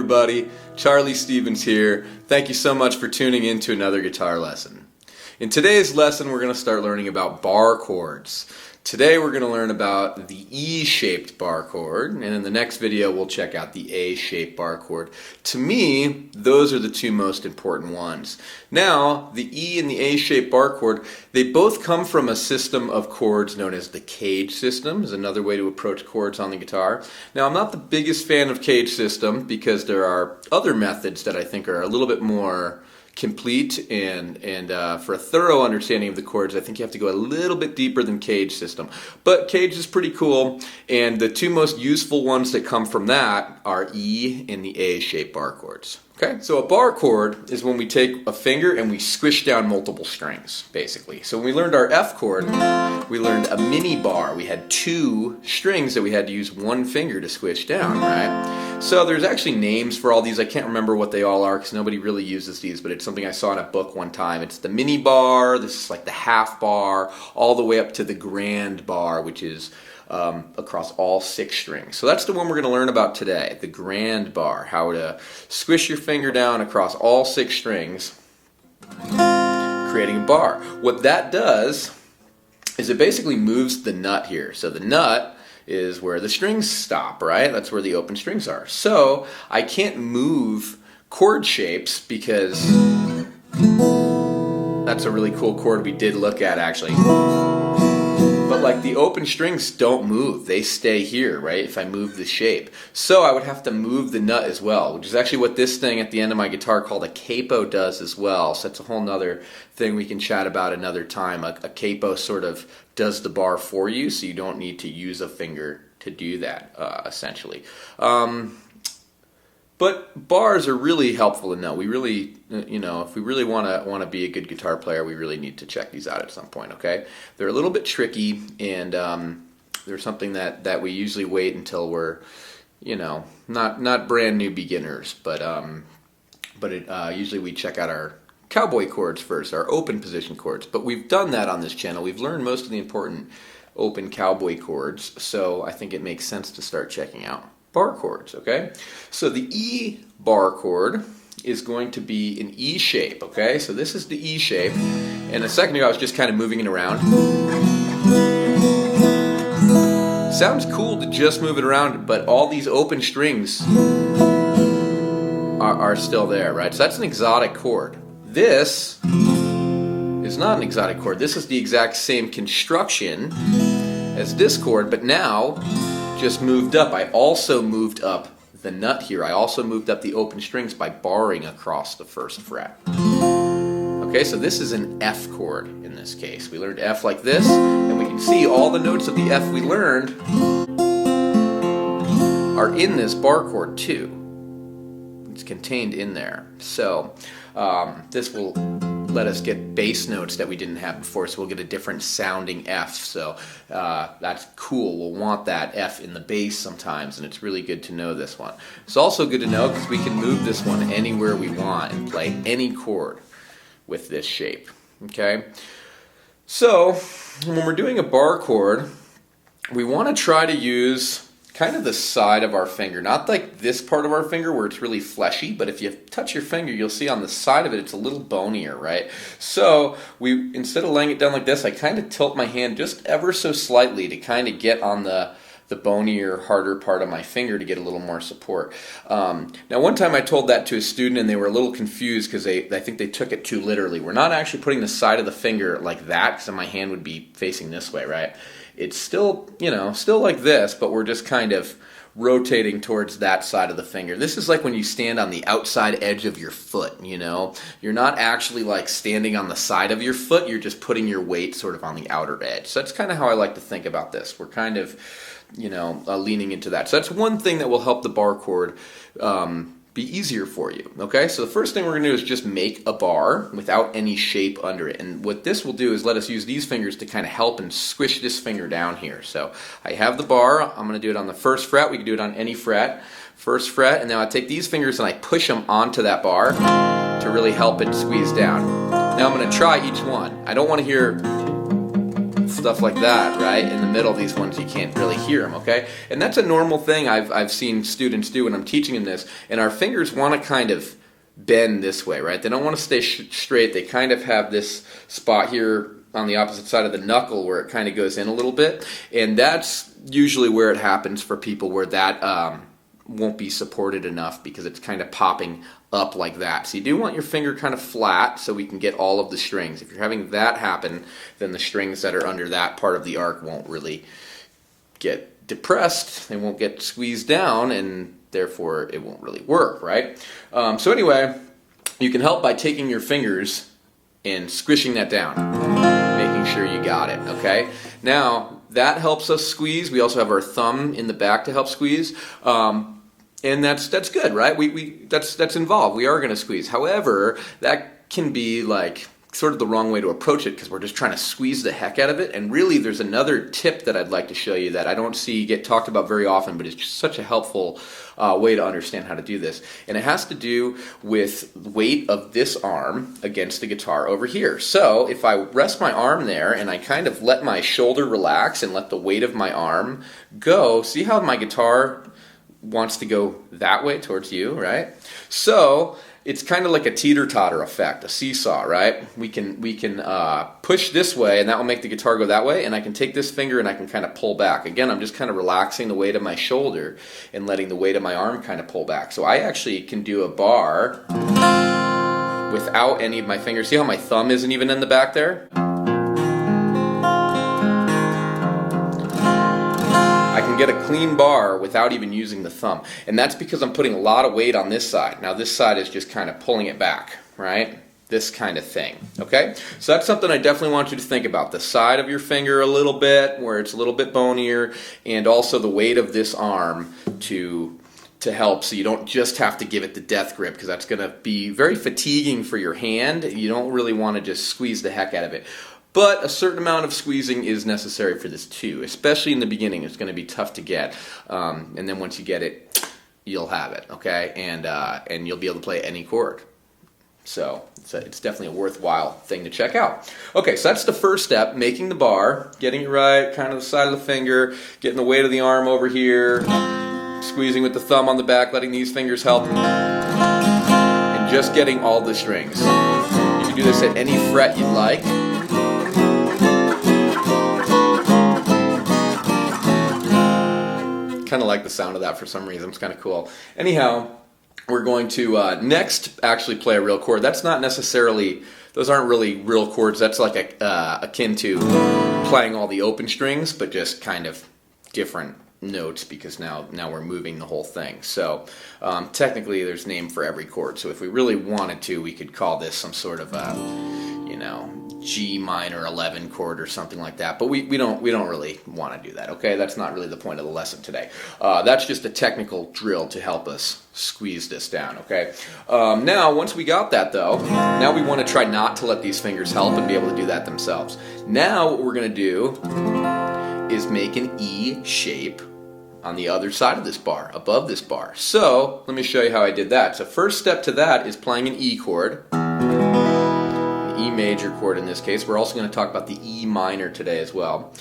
everybody, Charlie Stevens here. Thank you so much for tuning in to another guitar lesson. In today's lesson we're going to start learning about bar chords. Today we're going to learn about the E-shaped bar chord, and in the next video we'll check out the A-shaped bar chord. To me, those are the two most important ones. Now, the E and the A-shaped bar chord, they both come from a system of chords known as the cage system, is another way to approach chords on the guitar. Now, I'm not the biggest fan of cage system because there are other methods that I think are a little bit more complete, and for a thorough understanding of the chords I think you have to go a little bit deeper than cage system. But cage is pretty cool, and the two most useful ones that come from that are E and the A-shaped bar chords. Okay, so a bar chord is when we take a finger and we squish down multiple strings, basically. So when we learned our F chord, we learned a mini bar. We had two strings that we had to use one finger to squish down, right? So there's actually names for all these. I can't remember what they all are because nobody really uses these, but it's something I saw in a book one time. It's the mini bar, this is like the half bar, all the way up to the grand bar, which is across all 6 strings. So that's the one we're going to learn about today, the grand bar, how to squish your finger down across all 6 strings, creating a bar. What that does is it basically moves the nut here. So the nut is where the strings stop, right? That's where the open strings are. So I can't move chord shapes because that's a really cool chord we did look at actually. But like the open strings don't move, they stay here, right, if I move the shape. So I would have to move the nut as well, which is actually what this thing at the end of my guitar called a capo does as well. So that's a whole nother thing we can chat about another time. A capo sort of does the bar for you, so you don't need to use a finger to do that, essentially. But bars are really helpful to know. We really, if we really want to be a good guitar player, we really need to check these out at some point, okay? They're a little bit tricky, and they're something that we usually wait until we're, not brand new beginners, but usually we check out our cowboy chords first, our open position chords. But we've done that on this channel. We've learned most of the important open cowboy chords, so I think it makes sense to start checking out bar chords, okay? So the E bar chord is going to be an E shape, okay? So this is the E shape, and a second ago I was just kind of moving it around. Sounds cool to just move it around, but all these open strings are still there, right? So that's an exotic chord. This is not an exotic chord. This is the exact same construction as this chord, but now just moved up. I also moved up the nut here. I also moved up the open strings by barring across the first fret. Okay, so this is an F chord in this case. We learned F like this, and we can see all the notes of the F we learned are in this bar chord too. It's contained in there. So this will let us get bass notes that we didn't have before, so we'll get a different sounding F. So that's cool. We'll want that F in the bass sometimes, and it's really good to know this one. It's also good to know because we can move this one anywhere we want and play any chord with this shape. Okay? So when we're doing a bar chord, we want to try to use kind of the side of our finger, not like this part of our finger where it's really fleshy, but if you touch your finger, you'll see on the side of it, it's a little bonier, right? So instead of laying it down like this, I kind of tilt my hand just ever so slightly to kind of get on the bonier, harder part of my finger to get a little more support. Now, one time I told that to a student and they were a little confused because I think they took it too literally. We're not actually putting the side of the finger like that because then my hand would be facing this way, right? It's still, still like this, but we're just kind of rotating towards that side of the finger. This is like when you stand on the outside edge of your foot, You're not actually like standing on the side of your foot, you're just putting your weight sort of on the outer edge. So that's kind of how I like to think about this. We're kind of, leaning into that. So that's one thing that will help the bar chord be easier for you, okay? So the first thing we're going to do is just make a bar without any shape under it. And what this will do is let us use these fingers to kind of help and squish this finger down here. So I have the bar. I'm going to do it on the first fret. We can do it on any fret. First fret, and now I take these fingers and I push them onto that bar to really help it squeeze down. Now I'm going to try each one. I don't want to hear stuff like that, right? In the middle, these ones you can't really hear them, okay? And that's a normal thing I've seen students do when I'm teaching them this, and our fingers want to kind of bend this way, right? They don't want to stay straight. They kind of have this spot here on the opposite side of the knuckle where it kind of goes in a little bit, and that's usually where it happens for people where that won't be supported enough because it's kind of popping up like that. So you do want your finger kind of flat so we can get all of the strings. If you're having that happen, then the strings that are under that part of the arc won't really get depressed, they won't get squeezed down, and therefore it won't really work, right? So anyway, you can help by taking your fingers and squishing that down, making sure you got it, okay? Now, that helps us squeeze. We also have our thumb in the back to help squeeze. And that's good, right? That's involved. We are going to squeeze. However, that can be like sort of the wrong way to approach it because we're just trying to squeeze the heck out of it. And really, there's another tip that I'd like to show you that I don't see get talked about very often, but it's just such a helpful way to understand how to do this. And it has to do with the weight of this arm against the guitar over here. So if I rest my arm there and I kind of let my shoulder relax and let the weight of my arm go, see how my guitar wants to go that way towards you, right? So it's kind of like a teeter-totter effect, a seesaw, right? We can push this way, and that will make the guitar go that way, and I can take this finger and I can kind of pull back. Again, I'm just kind of relaxing the weight of my shoulder and letting the weight of my arm kind of pull back. So I actually can do a bar without any of my fingers. See how my thumb isn't even in the back there? I can get a clean bar without even using the thumb. And that's because I'm putting a lot of weight on this side. Now this side is just kind of pulling it back, right? This kind of thing, okay? So that's something I definitely want you to think about. The side of your finger a little bit, where it's a little bit bonier, and also the weight of this arm to help, so you don't just have to give it the death grip, because that's going to be very fatiguing for your hand. You don't really want to just squeeze the heck out of it. But a certain amount of squeezing is necessary for this too, especially in the beginning. It's going to be tough to get, and then once you get it, you'll have it, okay? And you'll be able to play any chord. So it's definitely a worthwhile thing to check out. Okay, so that's the first step, making the bar, getting it right, kind of the side of the finger, getting the weight of the arm over here, squeezing with the thumb on the back, letting these fingers help, and just getting all the strings. You can do this at any fret you'd like. Kind of like the sound of that for some reason. It's kind of cool. Anyhow, we're going to next actually play a real chord. That's not necessarily, those aren't really real chords. That's like akin to playing all the open strings, but just kind of different notes, because now we're moving the whole thing. So technically there's a name for every chord. So if we really wanted to, we could call this some sort of G minor 11 chord or something like that, but we don't really want to do that, okay? That's not really the point of the lesson today. That's just a technical drill to help us squeeze this down, okay? Now, once we got that though, now we want to try not to let these fingers help and be able to do that themselves. Now what we're going to do is make an E shape on the other side of this bar, above this bar. So, let me show you how I did that. So first step to that is playing an E chord. E major chord in this case. We're also going to talk about the E minor today as well.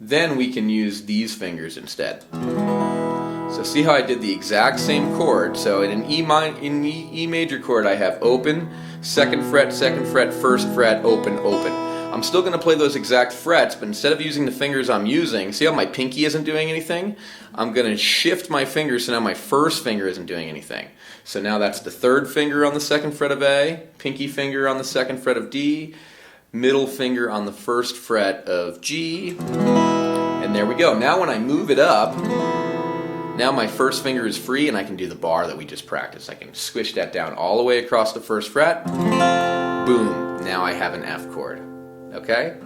Then we can use these fingers instead. So see how I did the exact same chord. So in an E major chord I have open, second fret, first fret, open, open. I'm still going to play those exact frets, but instead of using the fingers I'm using, see how my pinky isn't doing anything? I'm going to shift my fingers so now my first finger isn't doing anything. So now that's the third finger on the second fret of A, pinky finger on the second fret of D, middle finger on the first fret of G, and there we go. Now when I move it up, now my first finger is free and I can do the bar that we just practiced. I can squish that down all the way across the first fret. Boom, now I have an F chord. Okay?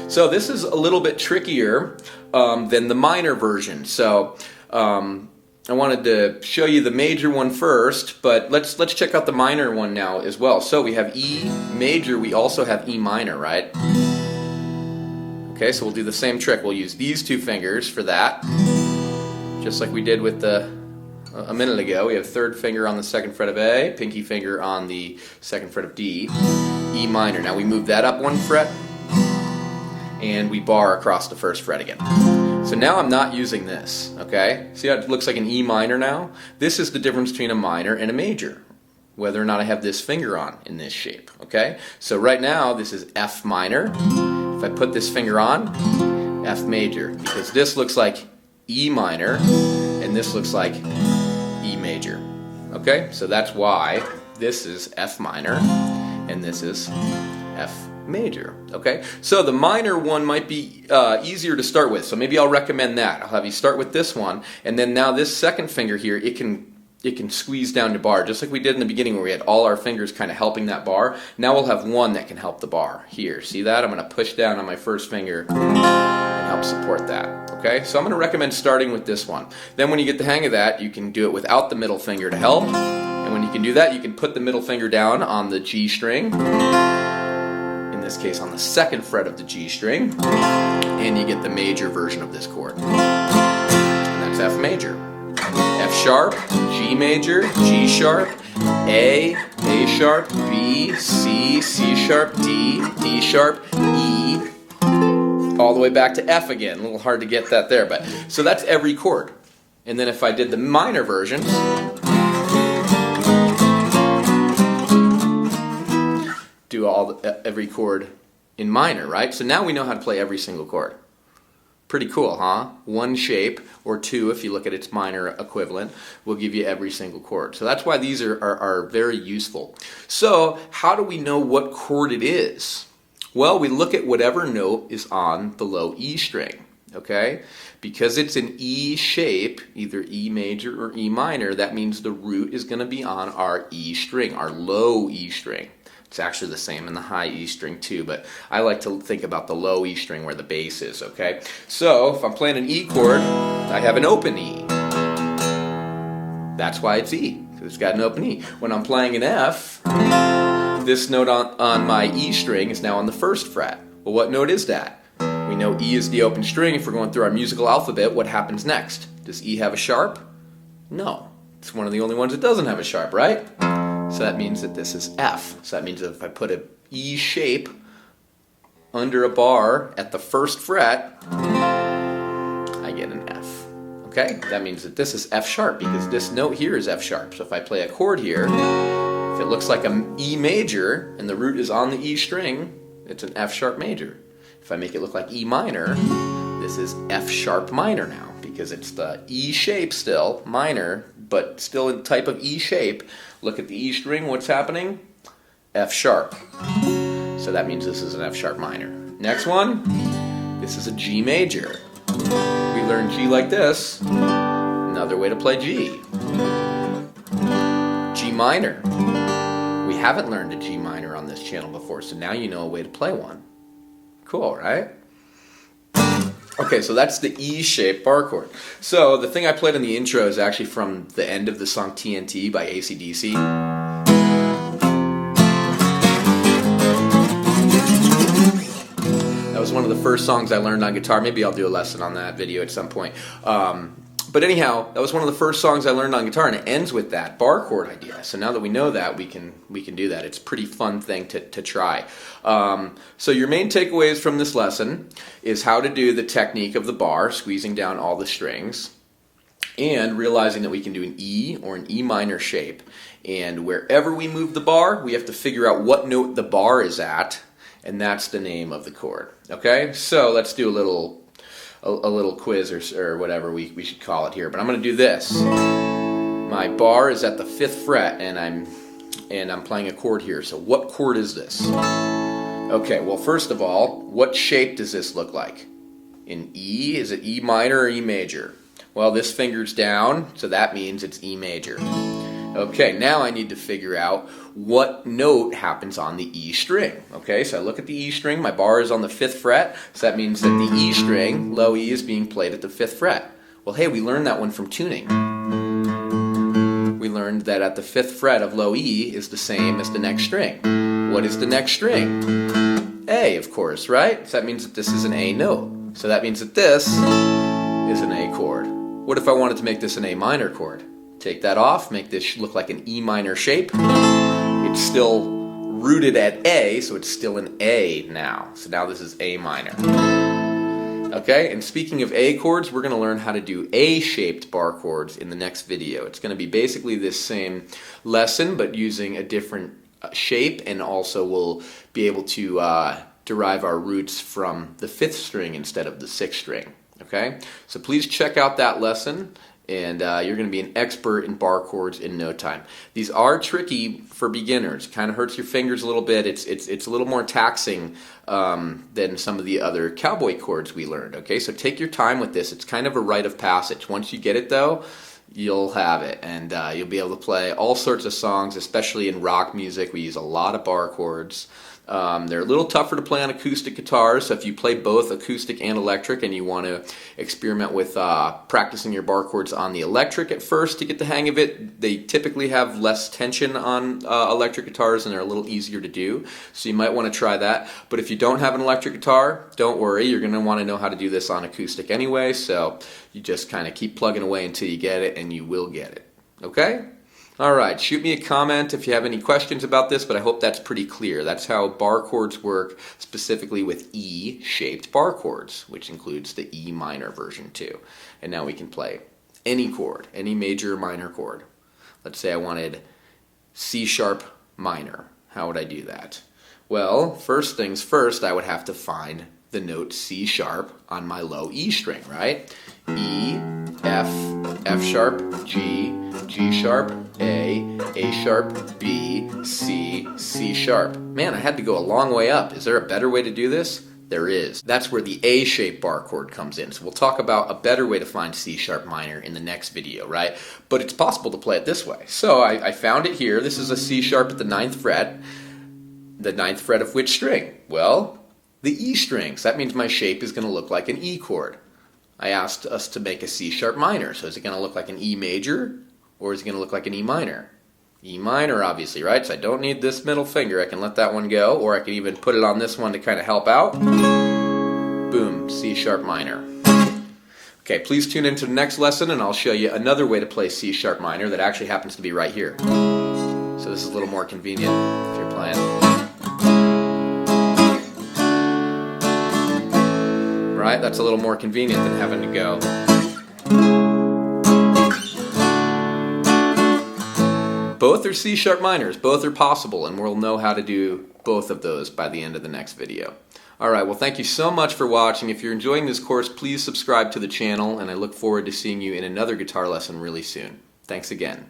So this is a little bit trickier than the minor version. So I wanted to show you the major one first, but let's check out the minor one now as well. So we have E major, we also have E minor, right? Okay, so we'll do the same trick. We'll use these two fingers for that, just like we did with the a minute ago. We have third finger on the second fret of A, pinky finger on the second fret of D, E minor. Now we move that up one fret, and we bar across the first fret again. So now I'm not using this, okay? See how it looks like an E minor now? This is the difference between a minor and a major, whether or not I have this finger on in this shape, okay? So right now, this is F minor. If I put this finger on, F major, because this looks like E minor, and this looks like E major, okay? So that's why this is F minor, and this is F major, okay? So the minor one might be easier to start with, so maybe I'll recommend that. I'll have you start with this one, and then now this second finger here, it can squeeze down the bar, just like we did in the beginning where we had all our fingers kind of helping that bar. Now we'll have one that can help the bar. Here, see that? I'm going to push down on my first finger and help support that, okay? So I'm going to recommend starting with this one. Then when you get the hang of that, you can do it without the middle finger to help, and when you can do that, you can put the middle finger down on the G string, in this case on the second fret of the G string, and you get the major version of this chord. And that's F major. F sharp, G major, G sharp, A sharp, B, C, C sharp, D, D sharp, E, all the way back to F again. A little hard to get that there, but so that's every chord. And then if I did the minor versions, do every chord in minor, right? So now we know how to play every single chord. Pretty cool, huh? One shape, or two if you look at its minor equivalent, will give you every single chord. So that's why these are very useful. So how do we know what chord it is? Well, we look at whatever note is on the low E string, okay? Because it's an E shape, either E major or E minor, that means the root is going to be on our E string, our low E string. It's actually the same in the high E string too, but I like to think about the low E string where the bass is, okay? So if I'm playing an E chord, I have an open E. That's why it's E, because it's got an open E. When I'm playing an F, this note on my E string is now on the first fret. Well, what note is that? We know E is the open string. If we're going through our musical alphabet, what happens next? Does E have a sharp? No. It's one of the only ones that doesn't have a sharp, right? So that means that this is F. So that means that if I put an E shape under a bar at the first fret, I get an F. Okay? That means that this is F sharp because this note here is F sharp. So if I play a chord here, if it looks like an E major and the root is on the E string, it's an F sharp major. If I make it look like E minor, this is F sharp minor now because it's the E shape still, minor, but still in type of E shape. Look at the E string, what's happening? F sharp. So that means this is an F sharp minor. Next one, this is a G major. We learn G like this. Another way to play G. G minor. We haven't learned a G minor on this channel before, so now you know a way to play one. Cool, right? Okay, so that's the E-shaped bar chord. So the thing I played in the intro is actually from the end of the song TNT by AC/DC. That was one of the first songs I learned on guitar. Maybe I'll do a lesson on that video at some point. But anyhow, that was one of the first songs I learned on guitar, and it ends with that bar chord idea. So now that we know that, we can do that. It's a pretty fun thing to try. So your main takeaways from this lesson is how to do the technique of the bar, squeezing down all the strings, and realizing that we can do an E or an E minor shape. And wherever we move the bar, we have to figure out what note the bar is at, and that's the name of the chord. Okay, so let's do a little quiz or whatever we should call it here. But I'm going to do this. My bar is at the 5th fret, and I'm playing a chord here. So what chord is this? Okay, well, first of all, what shape does this look like? In E, is it E minor or E major? Well, this finger's down, so that means it's E major. Okay, now I need to figure out what note happens on the E string. Okay, so I look at the E string, my bar is on the 5th fret, so that means that the E string, low E, is being played at the 5th fret. Well, hey, we learned that one from tuning. We learned that at the 5th fret of low E is the same as the next string. What is the next string? A, of course, right? So that means that this is an A note. So that means that this is an A chord. What if I wanted to make this an A minor chord? Take that off, make this look like an E minor shape. It's still rooted at A, so it's still an A now. So now this is A minor. Okay, and speaking of A chords, we're going to learn how to do A-shaped bar chords in the next video. It's going to be basically this same lesson, but using a different shape, and also we'll be able to derive our roots from the 5th string instead of the 6th string. Okay, so please check out that lesson, and you're going to be an expert in bar chords in no time. These are tricky for beginners. Kind of hurts your fingers a little bit. It's a little more taxing than some of the other cowboy chords we learned. Okay, so take your time with this. It's kind of a rite of passage. Once you get it, though, you'll have it, and you'll be able to play all sorts of songs, especially in rock music. We use a lot of bar chords. They're a little tougher to play on acoustic guitars, so if you play both acoustic and electric and you want to experiment with practicing your bar chords on the electric at first to get the hang of it, they typically have less tension on electric guitars and they're a little easier to do, so you might want to try that. But if you don't have an electric guitar, don't worry, you're going to want to know how to do this on acoustic anyway, so you just kind of keep plugging away until you get it, and you will get it. Okay? Alright, shoot me a comment if you have any questions about this, but I hope that's pretty clear. That's how bar chords work, specifically with E-shaped bar chords, which includes the E minor version too. And now we can play any chord, any major or minor chord. Let's say I wanted C sharp minor. How would I do that? Well, first things first, I would have to find the note C sharp on my low E string, right? E, F, F sharp, G, G sharp, A sharp, B, C, C sharp. Man, I had to go a long way up. Is there a better way to do this? There is. That's where the A-shaped bar chord comes in. So we'll talk about a better way to find C sharp minor in the next video, right? But it's possible to play it this way. So I found it here. This is a C sharp at the 9th fret. The 9th fret of which string? Well, the E string. So that means my shape is going to look like an E chord. I asked us to make a C sharp minor. So is it going to look like an E major, or is it going to look like an E minor? E minor, obviously, right? So I don't need this middle finger. I can let that one go, or I can even put it on this one to kind of help out. Boom, C sharp minor. Okay, please tune into the next lesson, and I'll show you another way to play C sharp minor that actually happens to be right here. So this is a little more convenient if you're playing. Right? That's a little more convenient than having to go. Both are C sharp minors, both are possible, and we'll know how to do both of those by the end of the next video. Alright, well thank you so much for watching. If you're enjoying this course, please subscribe to the channel, and I look forward to seeing you in another guitar lesson really soon. Thanks again.